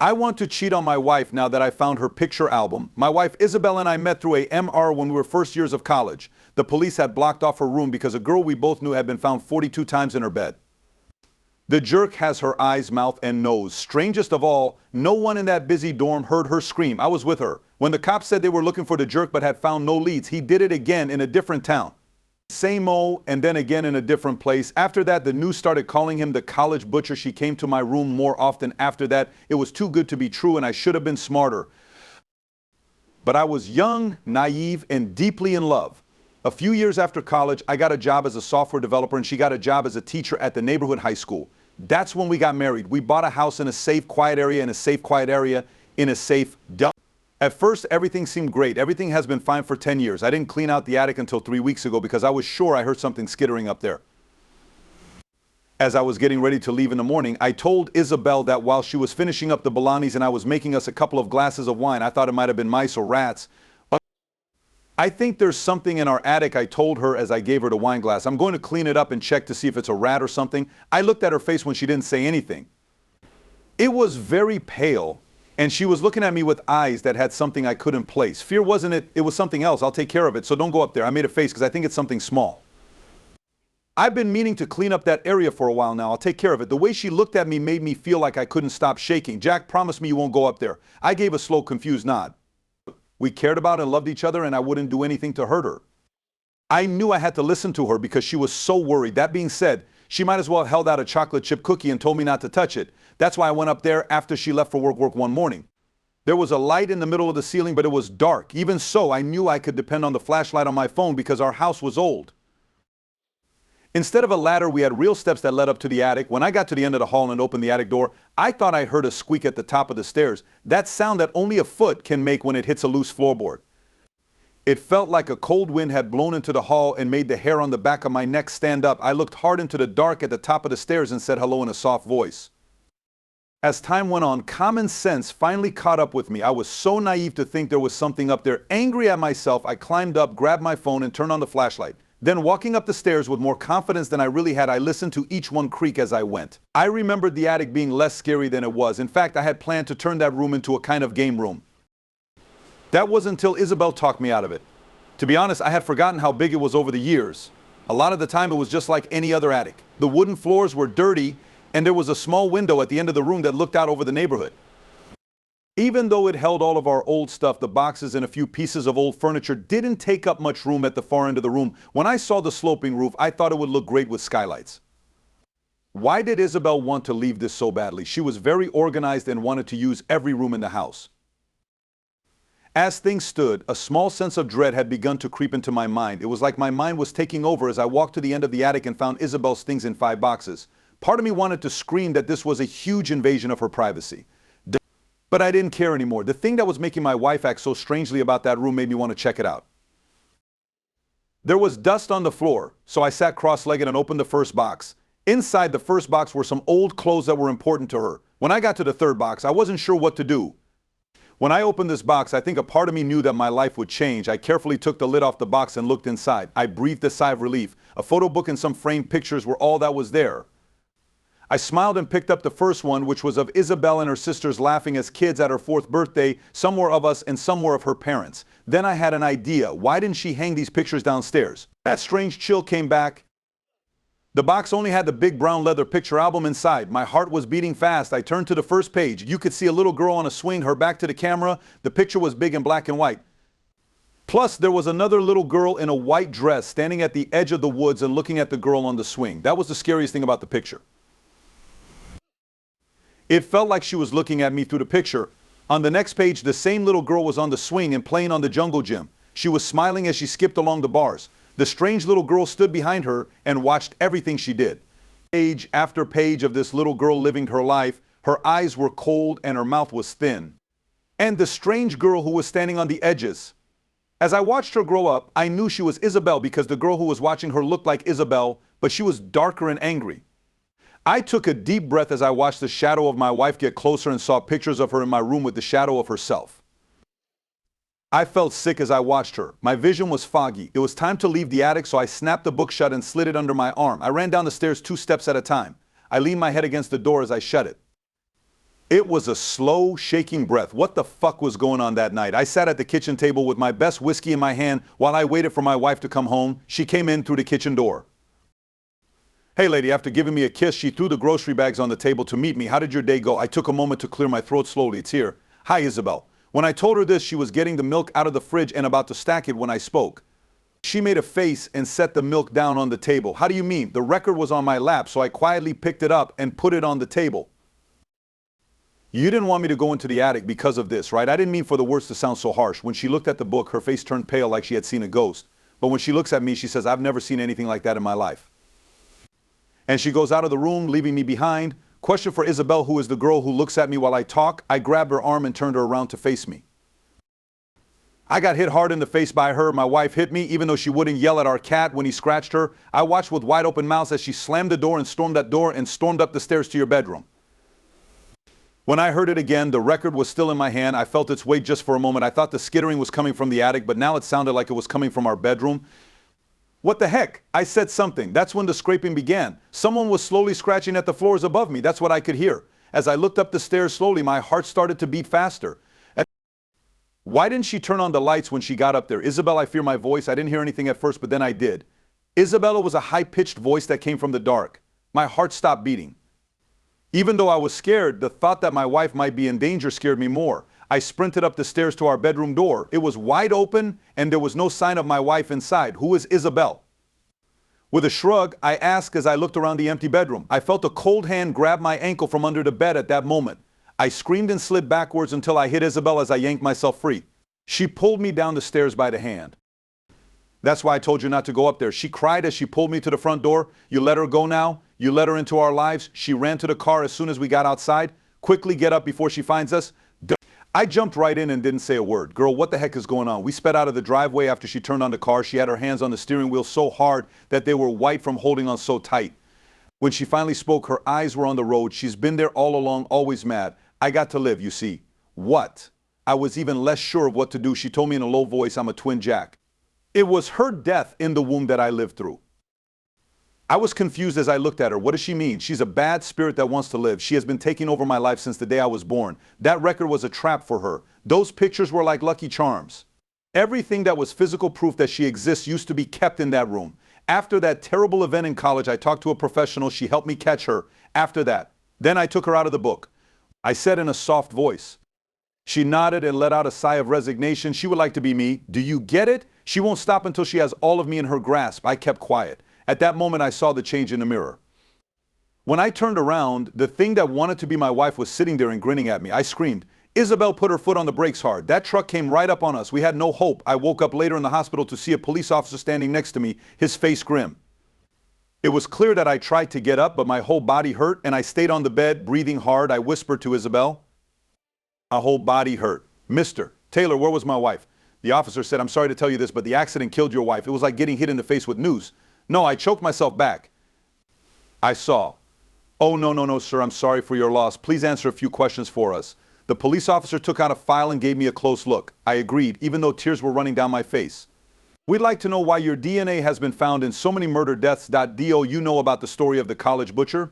I want to cheat on my wife now that I found her picture album. My wife Isabel and I met through a MR when we were first years of college. The police had blocked off her room because a girl we both knew had been found 42 times in her bed. The jerk has her eyes, mouth, and nose. Strangest of all, no one in that busy dorm heard her scream. I was with her. When the cops said they were looking for the jerk but had found no leads, he did it again in a different town. Same-o, and then again in a different place. After that, the news started calling him the college butcher. She came to my room more often after that. It was too good to be true, and I should have been smarter. But I was young, naive, and deeply in love. A few years after college, I got a job as a software developer, and she got a job as a teacher at the neighborhood high school. That's when we got married. We bought a house in a safe, quiet area, in a safe, quiet area, in a safe, dump. At first, everything seemed great. Everything has been fine for 10 years. I didn't clean out the attic until 3 weeks ago because I was sure I heard something skittering up there. As I was getting ready to leave in the morning, I told Isabel that while she was finishing up the bolognese and I was making us a couple of glasses of wine, I thought it might have been mice or rats. I think there's something in our attic, I told her as I gave her the wine glass. I'm going to clean it up and check to see if it's a rat or something. I looked at her face when she didn't say anything. It was very pale, and she was looking at me with eyes that had something I couldn't place. Fear wasn't it, it was something else. I'll take care of it, so don't go up there. I made a face because I think it's something small. I've been meaning to clean up that area for a while now. I'll take care of it. The way she looked at me made me feel like I couldn't stop shaking. Jack, promise me you won't go up there. I gave a slow, confused nod. We cared about and loved each other, and I wouldn't do anything to hurt her. I knew I had to listen to her because she was so worried. That being said, she might as well have held out a chocolate chip cookie and told me not to touch it. That's why I went up there after she left for work one morning. There was a light in the middle of the ceiling, but it was dark. Even so, I knew I could depend on the flashlight on my phone because our house was old. Instead of a ladder, we had real steps that led up to the attic. When I got to the end of the hall and opened the attic door, I thought I heard a squeak at the top of the stairs. That sound that only a foot can make when it hits a loose floorboard. It felt like a cold wind had blown into the hall and made the hair on the back of my neck stand up. I looked hard into the dark at the top of the stairs and said hello in a soft voice. As time went on, common sense finally caught up with me. I was so naive to think there was something up there. Angry at myself, I climbed up, grabbed my phone, and turned on the flashlight. Then walking up the stairs with more confidence than I really had, I listened to each one creak as I went. I remembered the attic being less scary than it was. In fact, I had planned to turn that room into a kind of game room. That was until Isabel talked me out of it. To be honest, I had forgotten how big it was over the years. A lot of the time it was just like any other attic. The wooden floors were dirty, and there was a small window at the end of the room that looked out over the neighborhood. Even though it held all of our old stuff, the boxes and a few pieces of old furniture didn't take up much room at the far end of the room. When I saw the sloping roof, I thought it would look great with skylights. Why did Isabel want to leave this so badly? She was very organized and wanted to use every room in the house. As things stood, a small sense of dread had begun to creep into my mind. It was like my mind was taking over as I walked to the end of the attic and found Isabel's things in 5 boxes. Part of me wanted to scream that this was a huge invasion of her privacy. But I didn't care anymore. The thing that was making my wife act so strangely about that room made me want to check it out. There was dust on the floor, so I sat cross-legged and opened the first box. Inside the first box were some old clothes that were important to her. When I got to the third box, I wasn't sure what to do. When I opened this box, I think a part of me knew that my life would change. I carefully took the lid off the box and looked inside. I breathed a sigh of relief. A photo book and some framed pictures were all that was there. I smiled and picked up the first one, which was of Isabel and her sisters laughing as kids at her 4th birthday. Some were of us and some were of her parents. Then I had an idea. Why didn't she hang these pictures downstairs? That strange chill came back. The box only had the big brown leather picture album inside. My heart was beating fast. I turned to the first page. You could see a little girl on a swing, her back to the camera. The picture was big and black and white. Plus, there was another little girl in a white dress standing at the edge of the woods and looking at the girl on the swing. That was the scariest thing about the picture. It felt like she was looking at me through the picture. On the next page, the same little girl was on the swing and playing on the jungle gym. She was smiling as she skipped along the bars. The strange little girl stood behind her and watched everything she did. Page after page of this little girl living her life. Her eyes were cold and her mouth was thin. And the strange girl who was standing on the edges. As I watched her grow up, I knew she was Isabel because the girl who was watching her looked like Isabel, but she was darker and angry. I took a deep breath as I watched the shadow of my wife get closer and saw pictures of her in my room with the shadow of herself. I felt sick as I watched her. My vision was foggy. It was time to leave the attic, so I snapped the book shut and slid it under my arm. I ran down the stairs 2 steps at a time. I leaned my head against the door as I shut it. It was a slow, shaking breath. What the fuck was going on that night? I sat at the kitchen table with my best whiskey in my hand while I waited for my wife to come home. She came in through the kitchen door. Hey lady, after giving me a kiss, she threw the grocery bags on the table to meet me. How did your day go? I took a moment to clear my throat slowly. It's here. Hi, Isabel. When I told her this, she was getting the milk out of the fridge and about to stack it when I spoke. She made a face and set the milk down on the table. How do you mean? The record was on my lap, so I quietly picked it up and put it on the table. You didn't want me to go into the attic because of this, right? I didn't mean for the words to sound so harsh. When she looked at the book, her face turned pale like she had seen a ghost. But when she looks at me, she says, I've never seen anything like that in my life. And she goes out of the room, leaving me behind. Question for Isabel, who is the girl who looks at me while I talk. I grabbed her arm and turned her around to face me. I got hit hard in the face by her. My wife hit me, even though she wouldn't yell at our cat when he scratched her. I watched with wide open mouths as she slammed the door and stormed that door and stormed up the stairs to your bedroom. When I heard it again, the record was still in my hand. I felt its weight just for a moment. I thought the skittering was coming from the attic, but now it sounded like it was coming from our bedroom. What the heck? I said something. That's when the scraping began. Someone was slowly scratching at the floors above me. That's what I could hear. As I looked up the stairs slowly, my heart started to beat faster. Why didn't she turn on the lights when she got up there? Isabel, I fear my voice. I didn't hear anything at first, but then I did. Isabella was a high-pitched voice that came from the dark. My heart stopped beating. Even though I was scared, the thought that my wife might be in danger scared me more. I sprinted up the stairs to our bedroom door. It was wide open, and there was no sign of my wife inside. Who is Isabel? With a shrug, I asked as I looked around the empty bedroom. I felt a cold hand grab my ankle from under the bed at that moment. I screamed and slid backwards until I hit Isabel as I yanked myself free. She pulled me down the stairs by the hand. That's why I told you not to go up there. She cried as she pulled me to the front door. You let her go now? You let her into our lives? She ran to the car as soon as we got outside. Quickly get up before she finds us. I jumped right in and didn't say a word. Girl, what the heck is going on? We sped out of the driveway after she turned on the car. She had her hands on the steering wheel so hard that they were white from holding on so tight. When she finally spoke, her eyes were on the road. She's been there all along, always mad. I got to live, you see. What? I was even less sure of what to do. She told me in a low voice, I'm a twin Jack. It was her death in the womb that I lived through. I was confused as I looked at her. What does she mean? She's a bad spirit that wants to live. She has been taking over my life since the day I was born. That record was a trap for her. Those pictures were like Lucky Charms. Everything that was physical proof that she exists used to be kept in that room. After that terrible event in college, I talked to a professional. She helped me catch her. After that, then I took her out of the book. I said in a soft voice. She nodded and let out a sigh of resignation. She would like to be me. Do you get it? She won't stop until she has all of me in her grasp. I kept quiet. At that moment, I saw the change in the mirror. When I turned around, the thing that wanted to be my wife was sitting there and grinning at me. I screamed. Isabel put her foot on the brakes hard. That truck came right up on us. We had no hope. I woke up later in the hospital to see a police officer standing next to me, his face grim. It was clear that I tried to get up, but my whole body hurt, and I stayed on the bed, breathing hard. I whispered to Isabel. My whole body hurt. Mr. Taylor, where was my wife? The officer said, I'm sorry to tell you this, but the accident killed your wife. It was like getting hit in the face with news. No, I choked myself back. I saw. Oh, no, sir, I'm sorry for your loss. Please answer a few questions for us. The police officer took out a file and gave me a close look. I agreed, even though tears were running down my face. We'd like to know why your DNA has been found in so many murder deaths. Do you know about the story of the college butcher?